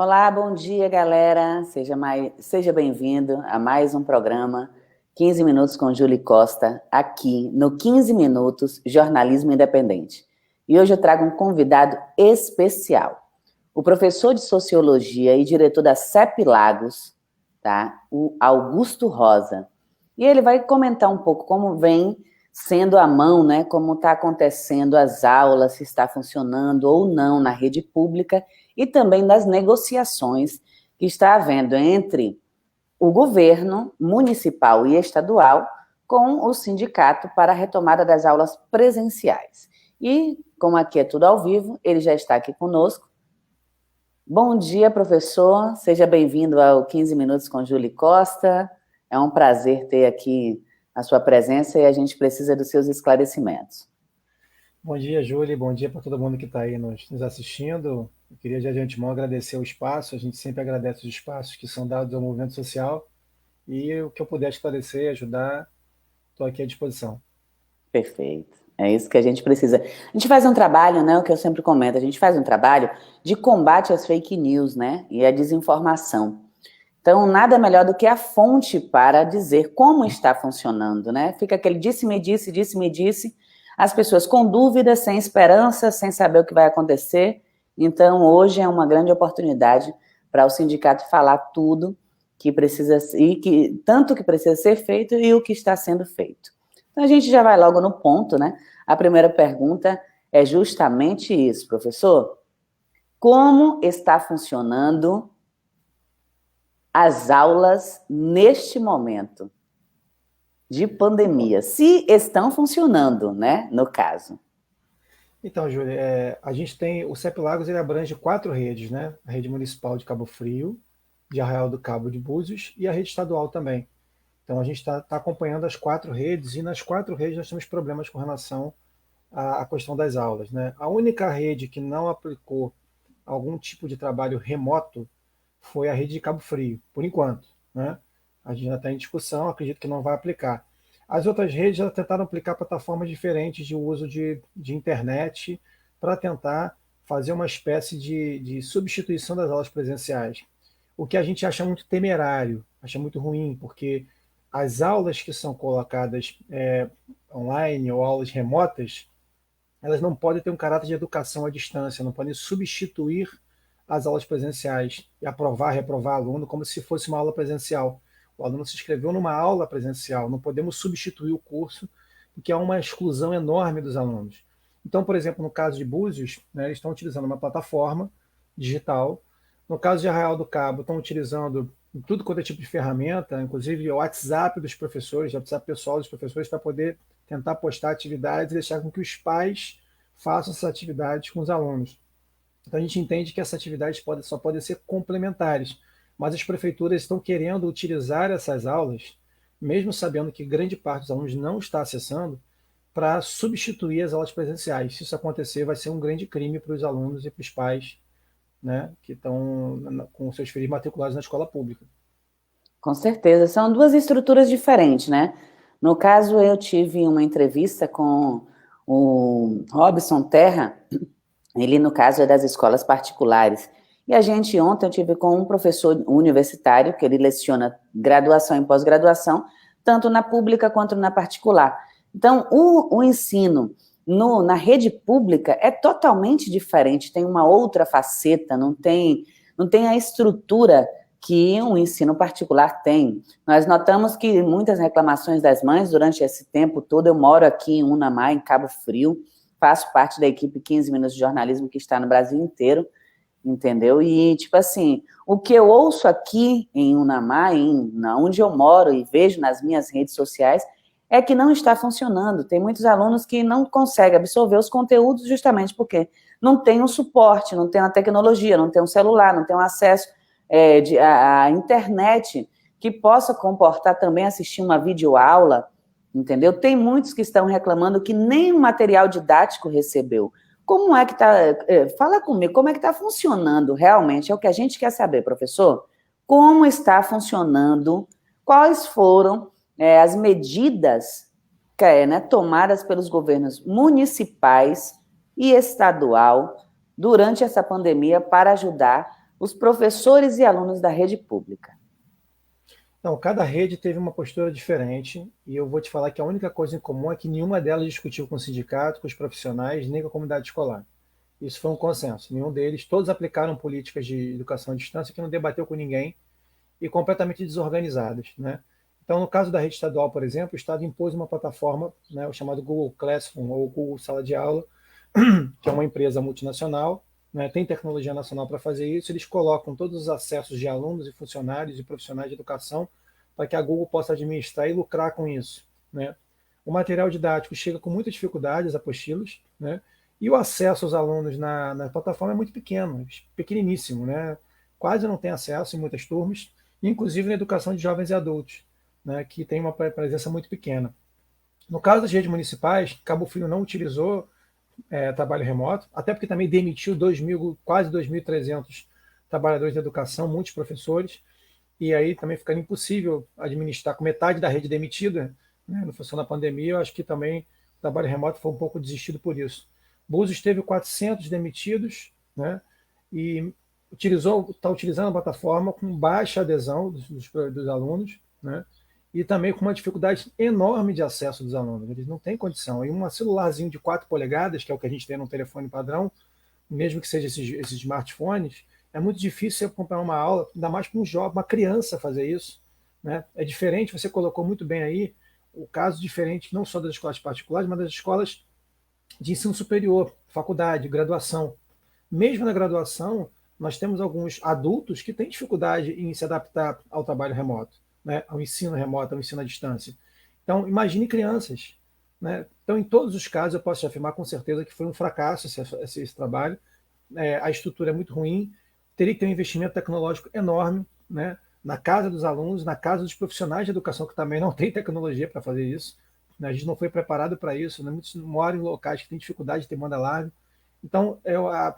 Olá, bom dia, galera. Seja bem-vindo a mais um programa 15 Minutos com Júlia Costa, aqui no 15 Minutos Jornalismo Independente. E hoje eu trago um convidado especial, o professor de Sociologia e diretor da CEP Lagos, tá? O Augusto Rosa. E ele vai comentar um pouco como vem sendo a mão, né? Como está acontecendo as aulas, se está funcionando ou não na rede pública e também das negociações que está havendo entre o governo municipal e estadual com o sindicato para a retomada das aulas presenciais. E, como aqui é tudo ao vivo, ele já está aqui conosco. Bom dia, professor. Seja bem-vindo ao 15 Minutos com Júlia Costa. É um prazer ter aqui a sua presença e a gente precisa dos seus esclarecimentos. Bom dia, Júlia. Bom dia para todo mundo que está aí nos assistindo. Eu queria já de antemão agradecer o espaço. A gente sempre agradece os espaços que são dados ao movimento social. E o que eu puder esclarecer e ajudar, estou aqui à disposição. Perfeito. É isso que a gente precisa. A gente faz um trabalho, né? O que eu sempre comento, a gente faz um trabalho de combate às fake news, né? E à desinformação. Então, nada melhor do que a fonte para dizer como está funcionando, né? Fica aquele disse-me disse, disse-me disse, as pessoas com dúvidas, sem esperança, sem saber o que vai acontecer. Então, hoje é uma grande oportunidade para o sindicato falar tudo que precisa e que tanto que precisa ser feito e o que está sendo feito. Então, a gente já vai logo no ponto, né? A primeira pergunta é justamente isso, professor. Como está funcionando as aulas neste momento de pandemia, se estão funcionando, né, no caso? Então, Júlia, a gente tem o CEP Lagos, ele abrange 4 redes, né? A rede municipal de Cabo Frio, de Arraial do Cabo de Búzios e a rede estadual também. Então, a gente está acompanhando as 4 redes e nas 4 redes nós temos problemas com relação à questão das aulas, né? A única rede que não aplicou algum tipo de trabalho remoto foi a rede de Cabo Frio, por enquanto, né? A gente ainda está em discussão, acredito que não vai aplicar. As outras redes já tentaram aplicar plataformas diferentes de uso de internet para tentar fazer uma espécie de substituição das aulas presenciais. O que a gente acha muito temerário, acha muito ruim, porque as aulas que são colocadas online ou aulas remotas, elas não podem ter um caráter de educação à distância, não podem substituir as aulas presenciais e aprovar, reprovar aluno como se fosse uma aula presencial. O aluno se inscreveu numa aula presencial, não podemos substituir o curso, porque há uma exclusão enorme dos alunos. Então, por exemplo, no caso de Búzios, né, eles estão utilizando uma plataforma digital. No caso de Arraial do Cabo, estão utilizando tudo quanto é tipo de ferramenta, inclusive o WhatsApp dos professores, o WhatsApp pessoal dos professores, para poder tentar postar atividades e deixar com que os pais façam essas atividades com os alunos. Então a gente entende que essas atividades só podem ser complementares, mas as prefeituras estão querendo utilizar essas aulas, mesmo sabendo que grande parte dos alunos não está acessando, para substituir as aulas presenciais. Se isso acontecer, vai ser um grande crime para os alunos e para os pais, né, que estão com seus filhos matriculados na escola pública. Com certeza, são duas estruturas diferentes, né? No caso, eu tive uma entrevista com o Robson Terra, ele, no caso, é das escolas particulares. E a gente, ontem, eu tive com um professor universitário, que ele leciona graduação e pós-graduação, tanto na pública quanto na particular. Então, o ensino na rede pública é totalmente diferente, tem uma outra faceta, não tem a estrutura que um ensino particular tem. Nós notamos que muitas reclamações das mães durante esse tempo todo, eu moro aqui em Unamar, em Cabo Frio, faço parte da equipe 15 Minutos de Jornalismo que está no Brasil inteiro, entendeu? E, tipo assim, o que eu ouço aqui em Unamar, onde eu moro e vejo nas minhas redes sociais, é que não está funcionando. Tem muitos alunos que não conseguem absorver os conteúdos justamente porque não tem um suporte, não tem uma tecnologia, não tem um celular, não tem um acesso à internet que possa comportar também assistir uma videoaula, entendeu? Tem muitos que estão reclamando que nem o material didático recebeu. Como é que está? Fala comigo, como é que está funcionando realmente? É o que a gente quer saber, professor. Como está funcionando? Quais foram as medidas né, tomadas pelos governos municipais e estadual durante essa pandemia para ajudar os professores e alunos da rede pública? Então, cada rede teve uma postura diferente, e eu vou te falar que a única coisa em comum é que nenhuma delas discutiu com o sindicato, com os profissionais, nem com a comunidade escolar. Isso foi um consenso. Nenhum deles, todos aplicaram políticas de educação à distância que não debateu com ninguém e completamente desorganizadas, né? Então, no caso da rede estadual, por exemplo, o Estado impôs uma plataforma, né, o chamado Google Classroom ou Google Sala de Aula, que é uma empresa multinacional, né, tem tecnologia nacional para fazer isso. Eles colocam todos os acessos de alunos e funcionários e profissionais de educação para que a Google possa administrar e lucrar com isso, né? O material didático chega com muita dificuldade, as apostilas, né? E o acesso aos alunos na plataforma é muito pequeno, pequeniníssimo, né? Quase não tem acesso em muitas turmas, inclusive na educação de jovens e adultos, né? Que tem uma presença muito pequena. No caso das redes municipais, Cabo Frio não utilizou trabalho remoto, até porque também demitiu 2.000, quase 2.300 trabalhadores de educação, muitos professores, e aí também ficaria impossível administrar com metade da rede demitida, né, no função da pandemia. Eu acho que também o trabalho remoto foi um pouco desistido por isso. Búzios teve 400 demitidos, né, e está utilizando a plataforma com baixa adesão dos alunos, né, e também com uma dificuldade enorme de acesso dos alunos. Eles não têm condição. E um celularzinho de 4 polegadas, que é o que a gente tem no telefone padrão, mesmo que seja esses smartphones, é muito difícil você acompanhar uma aula, ainda mais para um jovem, uma criança fazer isso, né? É diferente, você colocou muito bem aí, o caso diferente não só das escolas particulares, mas das escolas de ensino superior, faculdade, graduação. Mesmo na graduação, nós temos alguns adultos que têm dificuldade em se adaptar ao trabalho remoto, né? Ao ensino remoto, ao ensino à distância. Então, imagine crianças, né? Então, em todos os casos, eu posso te afirmar com certeza que foi um fracasso esse trabalho. A estrutura é muito ruim, teria que ter um investimento tecnológico enorme, né? Na casa dos alunos, na casa dos profissionais de educação, que também não tem tecnologia para fazer isso, né? A gente não foi preparado para isso, né? Muitos moram em locais que têm dificuldade de ter banda larga. Então,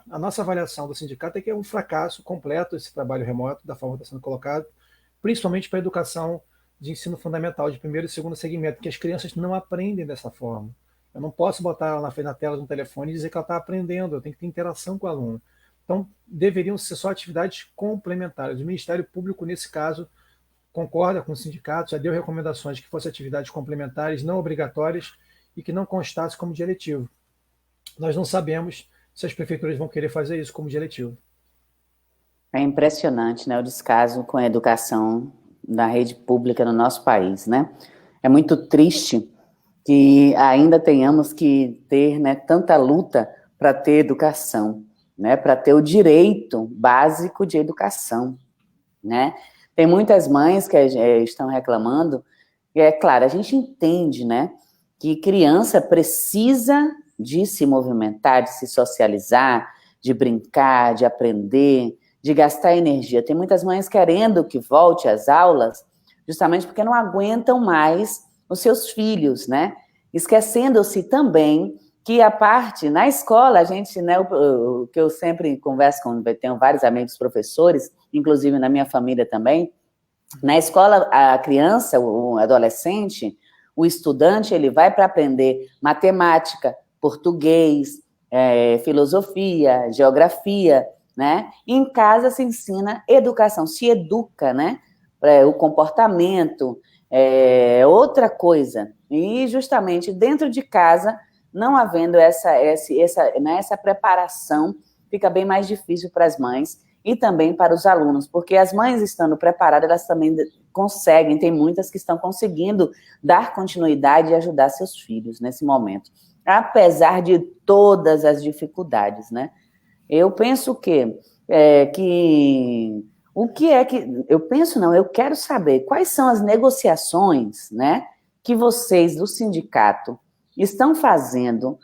a nossa avaliação do sindicato é que é um fracasso completo esse trabalho remoto, da forma que está sendo colocado, principalmente para a educação de ensino fundamental, de primeiro e segundo segmento, porque as crianças não aprendem dessa forma. Eu não posso botar ela na frente da tela de um telefone e dizer que ela está aprendendo, eu tenho que ter interação com o aluno. Então, deveriam ser só atividades complementares. O Ministério Público, nesse caso, concorda com o sindicato, já deu recomendações que fossem atividades complementares, não obrigatórias, e que não constasse como dia letivo. Nós não sabemos se as prefeituras vão querer fazer isso como dia letivo. É impressionante, né, o descaso com a educação da rede pública no nosso país, né? É muito triste que ainda tenhamos que ter, né, tanta luta para ter educação, né, para ter o direito básico de educação, né? Tem muitas mães que estão reclamando, e é claro, a gente entende, né, que criança precisa de se movimentar, de se socializar, de brincar, de aprender, de gastar energia. Tem muitas mães querendo que volte às aulas, justamente porque não aguentam mais os seus filhos, né? Esquecendo-se também que a parte, na escola, a gente, né, o que eu sempre converso com, tenho vários amigos professores, inclusive na minha família também, na escola, a criança, o adolescente, o estudante, ele vai para aprender matemática, português, filosofia, geografia, né? E em casa se ensina educação, se educa, né? O comportamento, outra coisa. E justamente dentro de casa, não havendo essa preparação, fica bem mais difícil para as mães e também para os alunos, porque as mães estando preparadas, elas também conseguem, tem muitas que estão conseguindo dar continuidade e ajudar seus filhos nesse momento, apesar de todas as dificuldades, né? Eu penso eu quero saber quais são as negociações, né, que vocês do sindicato estão fazendo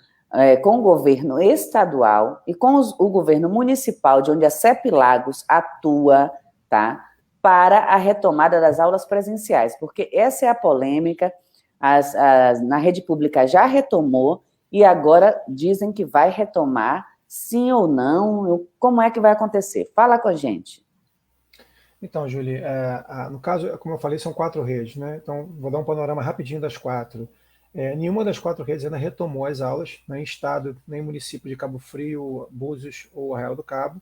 com o governo estadual e com o governo municipal, de onde a CEP Lagos atua, tá, para a retomada das aulas presenciais, porque essa é a polêmica, na rede pública já retomou e agora dizem que vai retomar, sim ou não, como é que vai acontecer? Fala com a gente. Então, Julie, no caso, como eu falei, são 4 redes, né? Então, vou dar um panorama rapidinho das 4. Nenhuma das 4 redes ainda retomou as aulas, nem estado, nem município de Cabo Frio, Búzios ou Arraial do Cabo,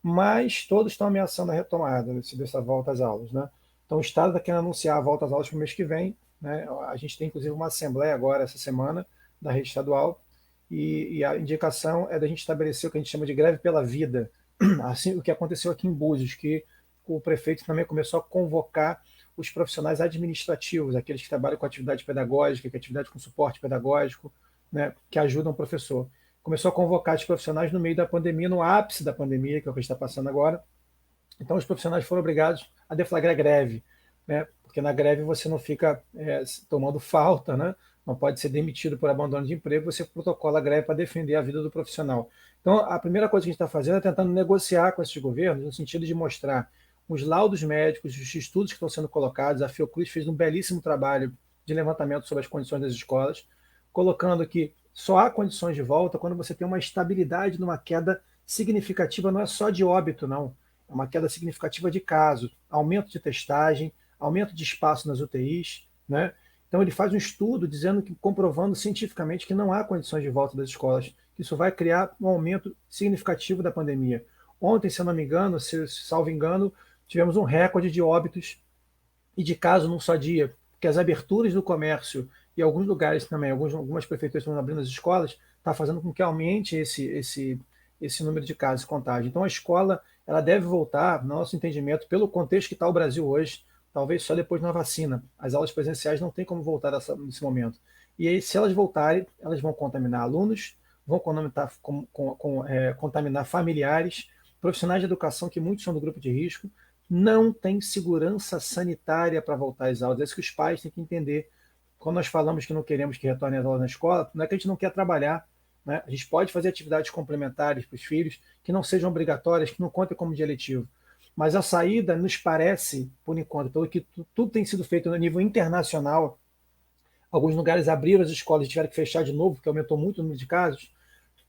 mas todos estão ameaçando a retomada dessa volta às aulas, né? Então, o Estado está querendo anunciar a volta às aulas para o mês que vem, né? A gente tem, inclusive, uma assembleia agora, essa semana, da rede estadual, e a indicação é da gente estabelecer o que a gente chama de greve pela vida, assim o que aconteceu aqui em Búzios, que o prefeito também começou a convocar os profissionais administrativos, aqueles que trabalham com atividade pedagógica, com atividade com suporte pedagógico, né, que ajudam o professor. Começou a convocar os profissionais no meio da pandemia, no ápice da pandemia, que é o que está passando agora. Então, os profissionais foram obrigados a deflagrar greve, né, porque na greve você não fica tomando falta, né, não pode ser demitido por abandono de emprego, você protocola a greve para defender a vida do profissional. Então, a primeira coisa que a gente está fazendo é tentando negociar com esses governos, no sentido de mostrar os laudos médicos, os estudos que estão sendo colocados. A Fiocruz fez um belíssimo trabalho de levantamento sobre as condições das escolas, colocando que só há condições de volta quando você tem uma estabilidade numa queda significativa, não é só de óbito, não. É uma queda significativa de casos, aumento de testagem, aumento de espaço nas UTIs, né? Então ele faz um estudo dizendo que, comprovando cientificamente que não há condições de volta das escolas, que isso vai criar um aumento significativo da pandemia. Ontem, se eu não me engano, se salvo engano, tivemos um recorde de óbitos e de casos num só dia, porque as aberturas do comércio e alguns lugares também, algumas prefeituras estão abrindo as escolas, está fazendo com que aumente esse número de casos e contágio. Então a escola ela deve voltar, no nosso entendimento, pelo contexto que está o Brasil hoje, talvez só depois de uma vacina. As aulas presenciais não tem como voltar nesse momento. E aí, se elas voltarem, elas vão contaminar alunos, vão contaminar familiares, profissionais de educação, que muitos são do grupo de risco, não tem segurança sanitária para voltar às aulas. É isso que os pais têm que entender. Quando nós falamos que não queremos que retornem as aulas na escola, não é que a gente não quer trabalhar, né? A gente pode fazer atividades complementares para os filhos, que não sejam obrigatórias, que não contem como dia letivo. Mas a saída nos parece, por enquanto, pelo que tudo tem sido feito no nível internacional, alguns lugares abriram as escolas e tiveram que fechar de novo, porque aumentou muito o número de casos,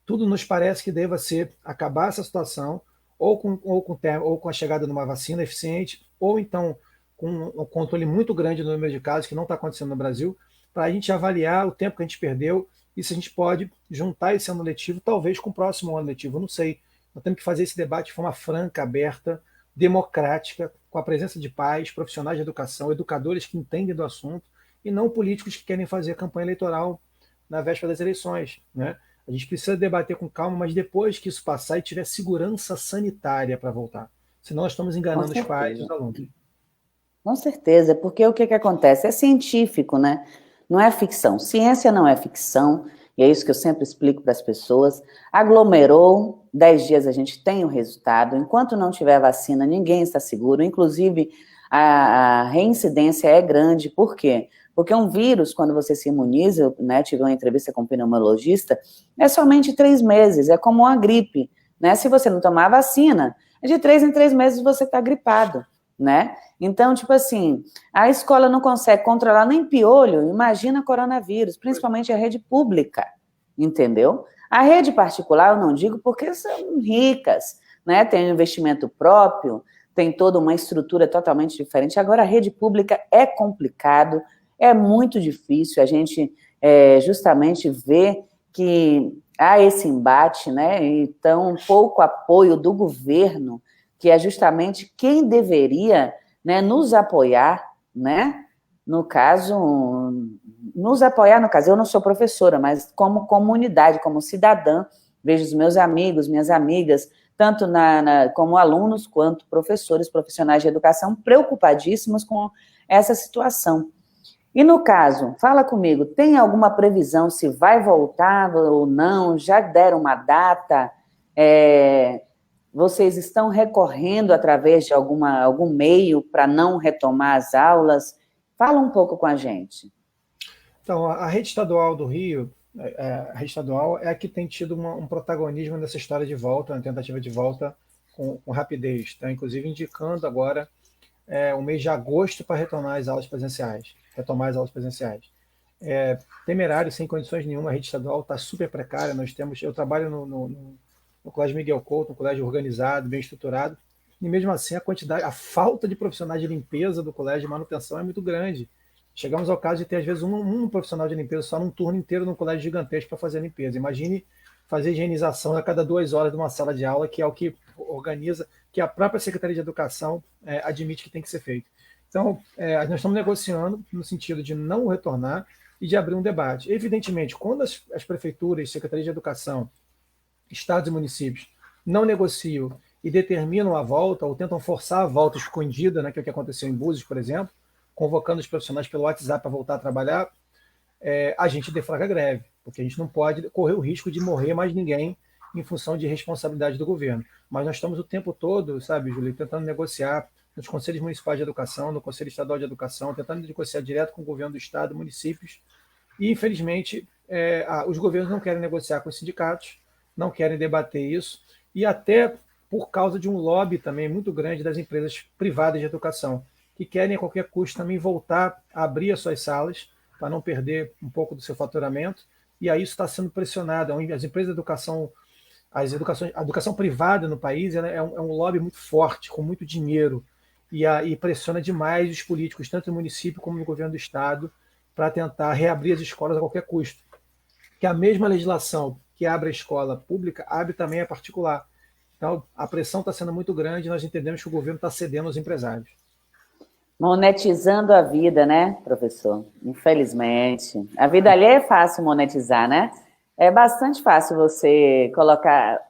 tudo nos parece que deva ser acabar essa situação, ou com a chegada de uma vacina eficiente, ou então com um controle muito grande do número de casos, que não está acontecendo no Brasil, para a gente avaliar o tempo que a gente perdeu e se a gente pode juntar esse ano letivo, talvez com o próximo ano letivo, eu não sei. Nós temos que fazer esse debate de forma franca, aberta, democrática, com a presença de pais, profissionais de educação, educadores que entendem do assunto, e não políticos que querem fazer campanha eleitoral na véspera das eleições, né? A gente precisa debater com calma, mas depois que isso passar e tiver segurança sanitária para voltar. Senão nós estamos Com enganando os pais e certeza. os alunos. Com certeza, porque o que acontece? É científico, né? Não é ficção. Ciência não é ficção, e é isso que eu sempre explico para as pessoas. Aglomerou, 10 dias a gente tem o resultado. Enquanto não tiver vacina, ninguém está seguro. Inclusive, a reincidência é grande. Por quê? Porque um vírus, quando você se imuniza, né, tive uma entrevista com um pneumologista, é somente 3 meses, é como uma gripe, né? Se você não tomar vacina, de 3 em 3 meses você está gripado, né? Então, tipo assim, a escola não consegue controlar nem piolho, imagina coronavírus, principalmente a rede pública, entendeu? A rede particular, eu não digo porque são ricas, né? Tem um investimento próprio, tem toda uma estrutura totalmente diferente. Agora, a rede pública é complicado, é muito difícil, a gente justamente vê que há esse embate, né? Então, pouco apoio do governo, que é justamente quem deveria, né, nos apoiar, né? No caso, nos apoiar, no caso, eu não sou professora, mas como comunidade, como cidadã, vejo os meus amigos, minhas amigas, tanto como alunos quanto professores, profissionais de educação, preocupadíssimos com essa situação. E no caso, fala comigo, tem alguma previsão se vai voltar ou não? Já deram uma data? Vocês estão recorrendo através de algum meio para não retomar as aulas? Fala um pouco com a gente. Então, a rede estadual do Rio, a rede estadual é a que tem tido um protagonismo nessa história de volta, na tentativa de volta com rapidez. Está, inclusive, indicando agora o mês de agosto para retomar as aulas presenciais. Temerário, sem condições nenhuma, a rede estadual está super precária. Eu trabalho no Colégio Miguel Couto, um colégio organizado, bem estruturado, e mesmo assim a falta de profissionais de limpeza do colégio de manutenção é muito grande. Chegamos ao caso de ter, às vezes, um profissional de limpeza só num turno inteiro num colégio gigantesco para fazer a limpeza. Imagine fazer higienização a cada 2 horas de uma sala de aula, que é o que organiza, que a própria Secretaria de Educação admite que tem que ser feito. Então, nós estamos negociando no sentido de não retornar e de abrir um debate. Evidentemente, quando as prefeituras, Secretarias de Educação, estados e municípios não negociam e determinam a volta, ou tentam forçar a volta escondida, né, que é o que aconteceu em Búzios, por exemplo, convocando os profissionais pelo WhatsApp para voltar a trabalhar, a gente deflagra greve, porque a gente não pode correr o risco de morrer mais ninguém em função de responsabilidade do governo. Mas nós estamos o tempo todo, sabe, Júlio, tentando negociar nos conselhos municipais de educação, no Conselho Estadual de Educação, tentando negociar direto com o governo do Estado, municípios, e, infelizmente, os governos não querem negociar com os sindicatos, não querem debater isso, e até por causa de um lobby também muito grande das empresas privadas de educação, que querem a qualquer custo também voltar a abrir as suas salas, para não perder um pouco do seu faturamento, e aí isso está sendo pressionado. As empresas de educação, a educação privada no país é um lobby muito forte, com muito dinheiro, e pressiona demais os políticos, tanto no município como no governo do Estado, para tentar reabrir as escolas a qualquer custo. Que a mesma legislação que abre a escola pública, abre também a particular. Então, a pressão está sendo muito grande e nós entendemos que o governo está cedendo aos empresários. Monetizando a vida, né, professor? Infelizmente. A vida ali é fácil monetizar, né? É bastante fácil você colocar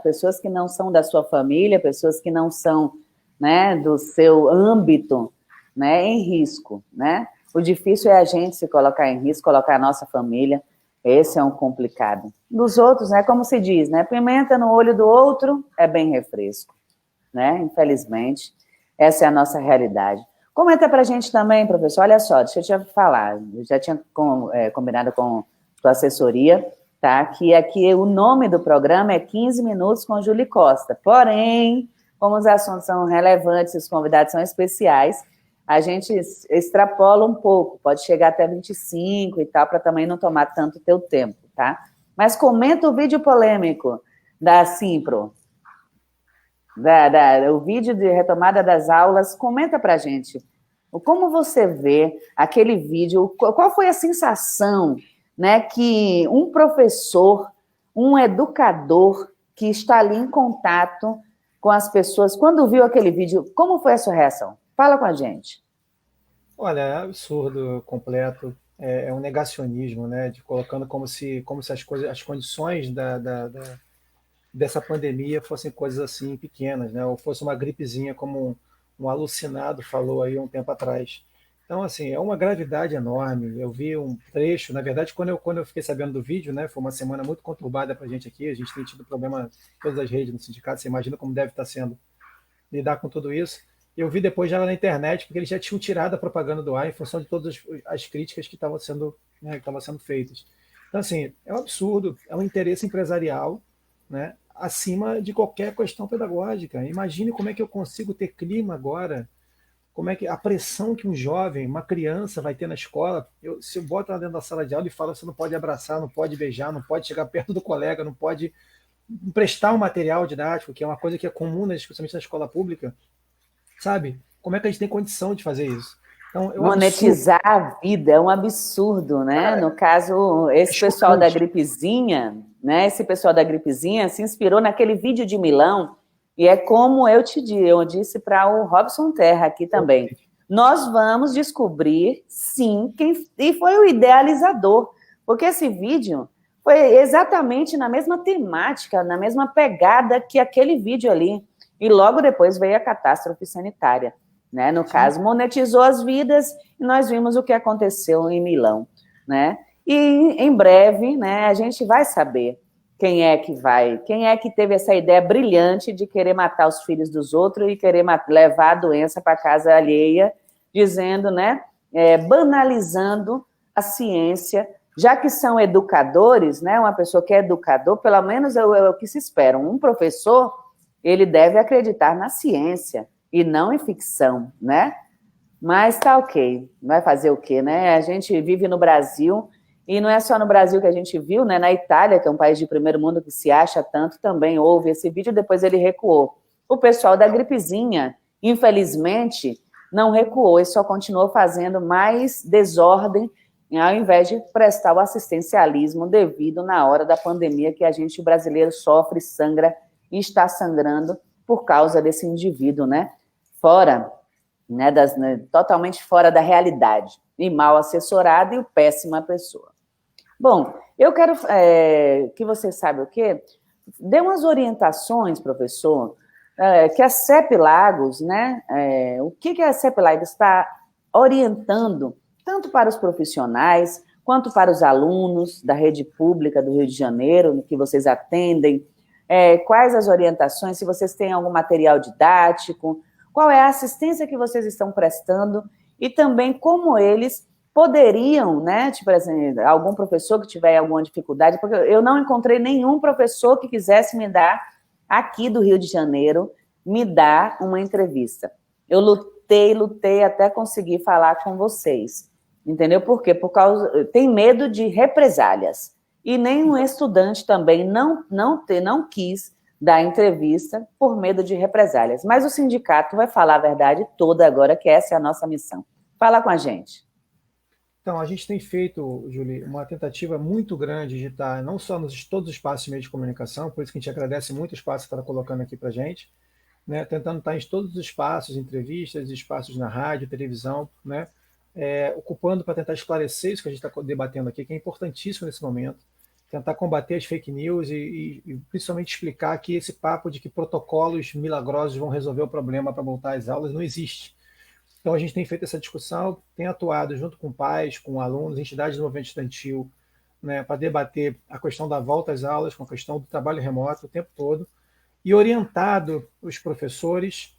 pessoas que não são da sua família, pessoas que não são, né, do seu âmbito, né, em risco, né? O difícil é a gente se colocar em risco, colocar a nossa família. Esse é um complicado. Dos outros, né, como se diz, né, pimenta no olho do outro é bem refresco, né? Infelizmente, essa é a nossa realidade. Comenta para a gente também, professor, olha só, deixa eu te falar, eu já tinha combinado com a assessoria, tá? Que aqui o nome do programa é 15 Minutos com Júlia Costa, porém, como os assuntos são relevantes e os convidados são especiais, a gente extrapola um pouco, pode chegar até 25 e tal, para também não tomar tanto teu tempo, tá? Mas comenta o vídeo polêmico da Simpro, o vídeo de retomada das aulas, comenta para a gente como você vê aquele vídeo, qual foi a sensação, né, que um professor, um educador que está ali em contato com as pessoas, quando viu aquele vídeo, como foi a sua reação? Fala com a gente. Olha, é absurdo completo, é um negacionismo, né, de colocando como se as condições dessa pandemia fossem coisas assim pequenas, né? Ou fosse uma gripezinha, como um alucinado falou aí um tempo atrás. Então, assim, é uma gravidade enorme. Eu vi um trecho, na verdade, quando eu fiquei sabendo do vídeo, né? Foi uma semana muito conturbada para a gente aqui. A gente tem tido problema em todas as redes no sindicato. Você imagina como deve estar sendo lidar com tudo isso. Eu vi depois já na internet, porque eles já tinham tirado a propaganda do ar em função de todas as críticas que estavam sendo, né, que estavam sendo feitas. Então, assim, é um absurdo, é um interesse empresarial, né, acima de qualquer questão pedagógica. Imagine como é que eu consigo ter clima agora, como é que a pressão que um jovem, uma criança vai ter na escola. Se eu boto lá dentro da sala de aula e falo, você não pode abraçar, não pode beijar, não pode chegar perto do colega, não pode emprestar um material didático, que é uma coisa que é comum, né, especialmente na escola pública, sabe? Como é que a gente tem condição de fazer isso? Então, monetizar a vida é um absurdo, né? No caso, esse pessoal da gripezinha, né? Esse pessoal da gripezinha se inspirou naquele vídeo de Milão, e é como eu disse para o Robson Terra aqui também. Nós vamos descobrir, sim, e foi o idealizador, porque esse vídeo foi exatamente na mesma temática, na mesma pegada que aquele vídeo ali, e logo depois veio a catástrofe sanitária. Né? No caso, monetizou as vidas e nós vimos o que aconteceu em Milão, né? E em breve, né, a gente vai saber quem é que teve essa ideia brilhante de querer matar os filhos dos outros e querer levar a doença para casa alheia, dizendo, né, banalizando a ciência, já que são educadores, né, uma pessoa que é educador, pelo menos é o que se espera. Um professor, ele deve acreditar na ciência, e não em ficção, né? Mas tá ok, vai fazer o quê, né? A gente vive no Brasil, e não é só no Brasil que a gente viu, né? Na Itália, que é um país de primeiro mundo que se acha tanto, também houve esse vídeo, depois ele recuou. O pessoal da gripezinha, infelizmente, não recuou, e só continuou fazendo mais desordem ao invés de prestar o assistencialismo devido na hora da pandemia que o brasileiro sofre, sangra e está sangrando por causa desse indivíduo, né? Fora, né, totalmente fora da realidade, e mal assessorado e péssima pessoa. Bom, eu quero que você saiba o quê? Dê umas orientações, professor, que a CEP Lagos, né, o que a CEP Lagos está orientando, tanto para os profissionais, quanto para os alunos da rede pública do Rio de Janeiro, que vocês atendem, quais as orientações, se vocês têm algum material didático, qual é a assistência que vocês estão prestando, e também como eles poderiam, né, tipo assim, algum professor que tiver alguma dificuldade, porque eu não encontrei nenhum professor que quisesse me dar, aqui do Rio de Janeiro, me dar uma entrevista. Eu lutei até conseguir falar com vocês, entendeu? Por quê? Tem medo de represálias, e nenhum estudante também não quis dar entrevista por medo de represálias, mas o sindicato vai falar a verdade toda agora, que essa é a nossa missão. Fala com a gente. Então, a gente tem feito, Julie, uma tentativa muito grande de estar não só nos todos os espaços de meio de comunicação, por isso que a gente agradece muito o espaço que está colocando aqui para a gente, né, tentando estar em todos os espaços, entrevistas, espaços na rádio, televisão, né, ocupando para tentar esclarecer isso que a gente está debatendo aqui, que é importantíssimo nesse momento, tentar combater as fake news e principalmente explicar que esse papo de que protocolos milagrosos vão resolver o problema para voltar às aulas não existe. Então, a gente tem feito essa discussão, tem atuado junto com pais, com alunos, entidades do movimento estudantil, né, para debater a questão da volta às aulas, com a questão do trabalho remoto o tempo todo, e orientado os professores,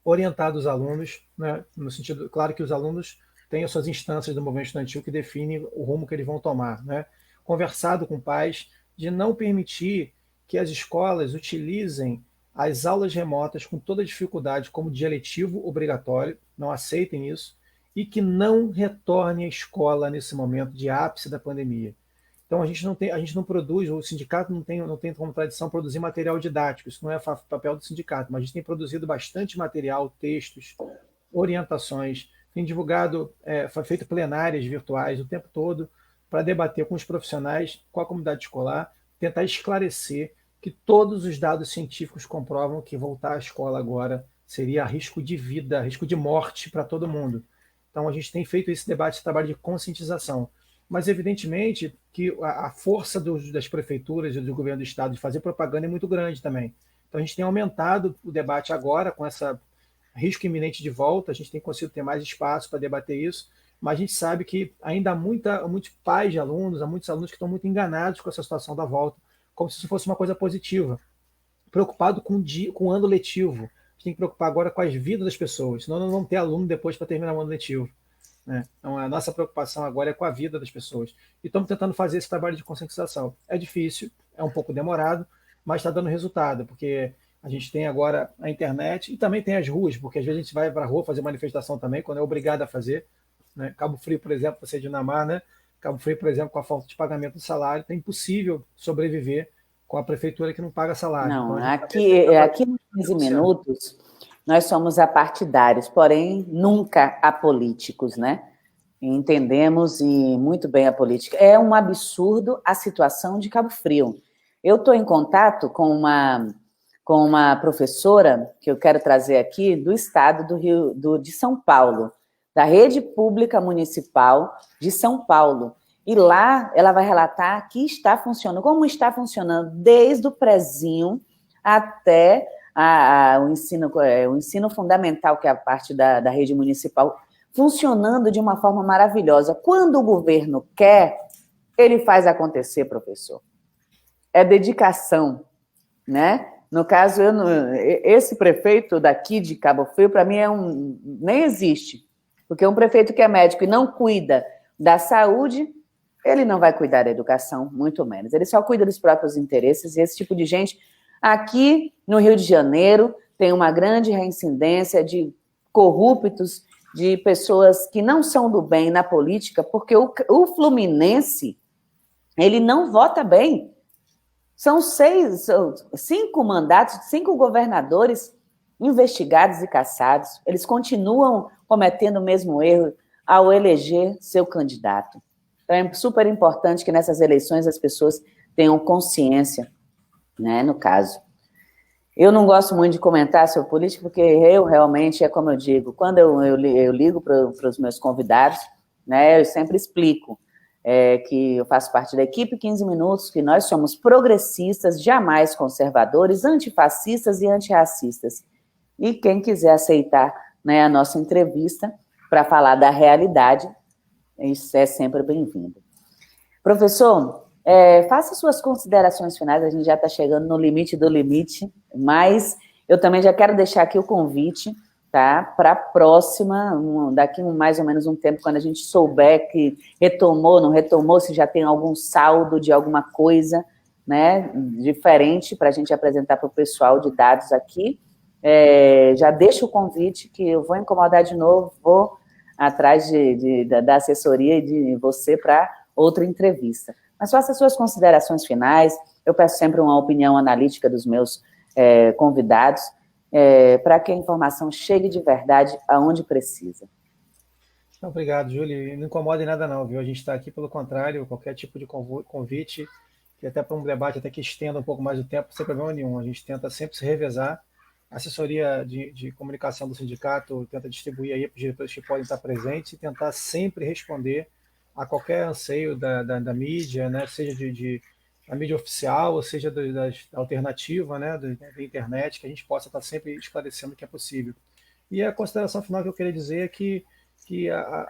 orientado os alunos, né, no sentido, claro que os alunos têm as suas instâncias do movimento estudantil que definem o rumo que eles vão tomar, né, conversado com pais de não permitir que as escolas utilizem as aulas remotas com toda dificuldade como dia letivo obrigatório, não aceitem isso, e que não retornem à escola nesse momento de ápice da pandemia. Então a gente não produz, o sindicato não tem como tradição produzir material didático, isso não é papel do sindicato, mas a gente tem produzido bastante material, textos, orientações, tem divulgado, feito plenárias virtuais o tempo todo para debater com os profissionais, com a comunidade escolar, tentar esclarecer que todos os dados científicos comprovam que voltar à escola agora seria risco de vida, risco de morte para todo mundo. Então, a gente tem feito esse debate, esse trabalho de conscientização. Mas, evidentemente, que a força das prefeituras e do governo do Estado de fazer propaganda é muito grande também. Então, a gente tem aumentado o debate agora com esse risco iminente de volta, a gente tem conseguido ter mais espaço para debater isso, mas a gente sabe que ainda há muitos pais de alunos, há muitos alunos que estão muito enganados com essa situação da volta, como se isso fosse uma coisa positiva. Preocupado com o ano letivo. A gente tem que preocupar agora com as vidas das pessoas, senão não vão ter aluno depois para terminar o ano letivo, né? Então, a nossa preocupação agora é com a vida das pessoas. E estamos tentando fazer esse trabalho de conscientização. É difícil, é um pouco demorado, mas está dando resultado, porque a gente tem agora a internet e também tem as ruas, porque às vezes a gente vai para a rua fazer manifestação também, quando é obrigado a fazer, né? Cabo Frio, por exemplo, você é de Dinamarca, né? Cabo Frio, por exemplo, com a falta de pagamento do salário, é impossível sobreviver com a prefeitura que não paga salário. Não, então, aqui nos 15 minutos, nós somos apartidários, porém, nunca apolíticos, né? Entendemos e muito bem a política. É um absurdo a situação de Cabo Frio. Eu estou em contato com uma professora que eu quero trazer aqui do estado de São Paulo, da rede pública municipal de São Paulo. E lá ela vai relatar que está funcionando, como está funcionando desde o prezinho até o ensino fundamental, que é a parte da rede municipal, funcionando de uma forma maravilhosa. Quando o governo quer, ele faz acontecer, professor. É dedicação, né? No caso, esse prefeito daqui de Cabo Frio, para mim, nem existe. Porque um prefeito que é médico e não cuida da saúde, ele não vai cuidar da educação, muito menos. Ele só cuida dos próprios interesses, e esse tipo de gente, aqui no Rio de Janeiro, tem uma grande reincidência de corruptos, de pessoas que não são do bem na política, porque o Fluminense, ele não vota bem. São 5 mandatos, 5 governadores investigados e caçados. Eles continuam cometendo o mesmo erro ao eleger seu candidato. Então, é super importante que nessas eleições as pessoas tenham consciência, né, no caso. Eu não gosto muito de comentar sobre política, porque eu realmente, é como eu digo, quando eu ligo para os meus convidados, né, eu sempre explico que eu faço parte da equipe 15 Minutos, que nós somos progressistas, jamais conservadores, antifascistas e antirracistas. E quem quiser aceitar, né, a nossa entrevista para falar da realidade, isso é sempre bem-vindo. Professor, faça suas considerações finais, a gente já está chegando no limite do limite, mas eu também já quero deixar aqui o convite, tá, para a próxima, daqui mais ou menos um tempo, quando a gente souber que retomou, não retomou, se já tem algum saldo de alguma coisa, né, diferente para a gente apresentar para o pessoal de dados aqui. Já deixo o convite que eu vou incomodar de novo, vou atrás da assessoria e de você para outra entrevista. Mas faça suas considerações finais, eu peço sempre uma opinião analítica dos meus convidados, para que a informação chegue de verdade aonde precisa. Obrigado, Júlia. Não incomoda em nada não, viu? A gente está aqui, pelo contrário, qualquer tipo de convite, e até para um debate até que estenda um pouco mais o tempo, sem problema nenhum. A gente tenta sempre se revezar. A assessoria de comunicação do sindicato tenta distribuir aí para os diretores que podem estar presentes e tentar sempre responder a qualquer anseio da mídia, né? Seja da mídia oficial, ou seja da alternativa, né? Da internet, que a gente possa estar sempre esclarecendo o que é possível. E a consideração final que eu queria dizer é que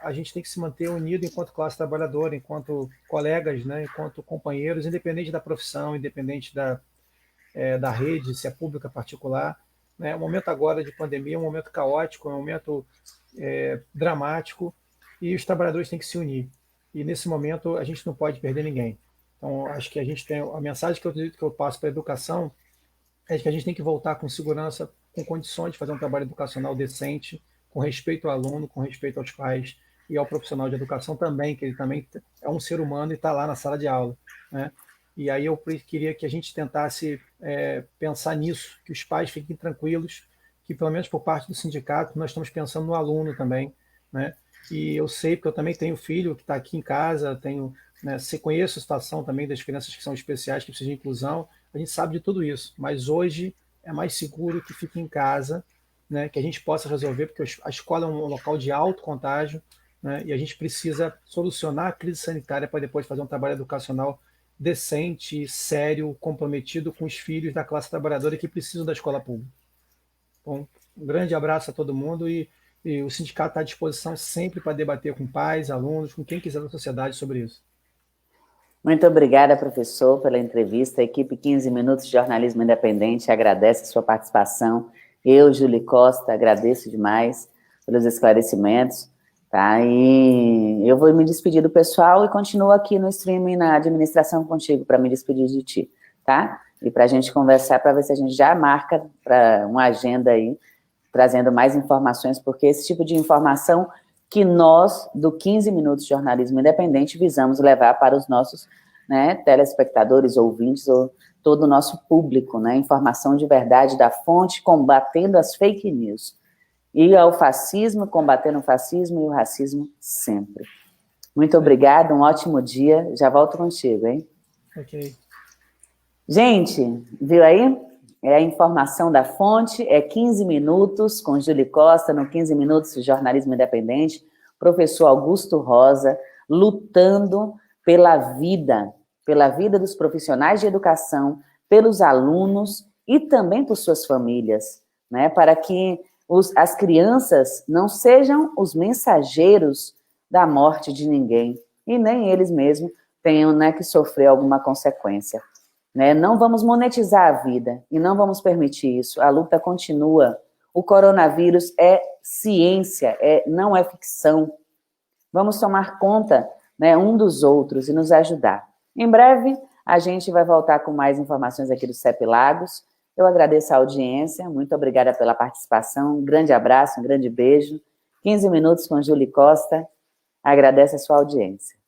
a gente tem que se manter unido enquanto classe trabalhadora, enquanto colegas, né? Enquanto companheiros, independente da profissão, independente da rede, se é pública, particular. Né? O momento agora de pandemia é um momento caótico, é um momento dramático, e os trabalhadores têm que se unir. E nesse momento a gente não pode perder ninguém. Então, acho que a gente tem a mensagem que eu passo para a educação é que a gente tem que voltar com segurança, com condições de fazer um trabalho educacional decente, com respeito ao aluno, com respeito aos pais e ao profissional de educação também, que ele também é um ser humano e está lá na sala de aula, né? E aí eu queria que a gente tentasse pensar nisso, que os pais fiquem tranquilos, que pelo menos por parte do sindicato nós estamos pensando no aluno também, né? E eu sei, porque eu também tenho filho que está aqui em casa, né, conheço a situação também das crianças que são especiais, que precisam de inclusão, a gente sabe de tudo isso, mas hoje é mais seguro que fique em casa, né, que a gente possa resolver, porque a escola é um local de alto contágio, né, e a gente precisa solucionar a crise sanitária para depois fazer um trabalho educacional decente, sério, comprometido com os filhos da classe trabalhadora que precisam da escola pública. Bom, um grande abraço a todo mundo e o sindicato está à disposição sempre para debater com pais, alunos, com quem quiser da sociedade sobre isso. Muito obrigada, professor, pela entrevista. A equipe 15 Minutos de Jornalismo Independente agradece a sua participação. Eu, Júlia Costa, agradeço demais pelos esclarecimentos, tá? E eu vou me despedir do pessoal e continuo aqui no streaming, na administração contigo, para me despedir de ti, tá? E para a gente conversar, para ver se a gente já marca para uma agenda aí, trazendo mais informações, porque esse tipo de informação que nós, do 15 Minutos de Jornalismo Independente, visamos levar para os nossos, né, telespectadores, ouvintes, ou todo o nosso público, né, informação de verdade da fonte, combatendo as fake news. E ao fascismo, combatendo o fascismo e o racismo sempre. Muito obrigada, um ótimo dia, já volto contigo, hein? Ok. Gente, viu aí? É a informação da fonte, 15 Minutos, com Júlia Costa, no 15 Minutos de Jornalismo Independente, professor Augusto Rosa, lutando pela vida dos profissionais de educação, pelos alunos e também por suas famílias, né, para que as crianças não sejam os mensageiros da morte de ninguém, e nem eles mesmos tenham, né, que sofrer alguma consequência. Né? Não vamos monetizar a vida e não vamos permitir isso. A luta continua. O coronavírus é ciência, não é ficção. Vamos tomar conta, né, um dos outros e nos ajudar. Em breve, a gente vai voltar com mais informações aqui do CEP Lagos. Eu agradeço a audiência, muito obrigada pela participação. Um grande abraço, um grande beijo. 15 Minutos com Júlia Costa. Agradece a sua audiência.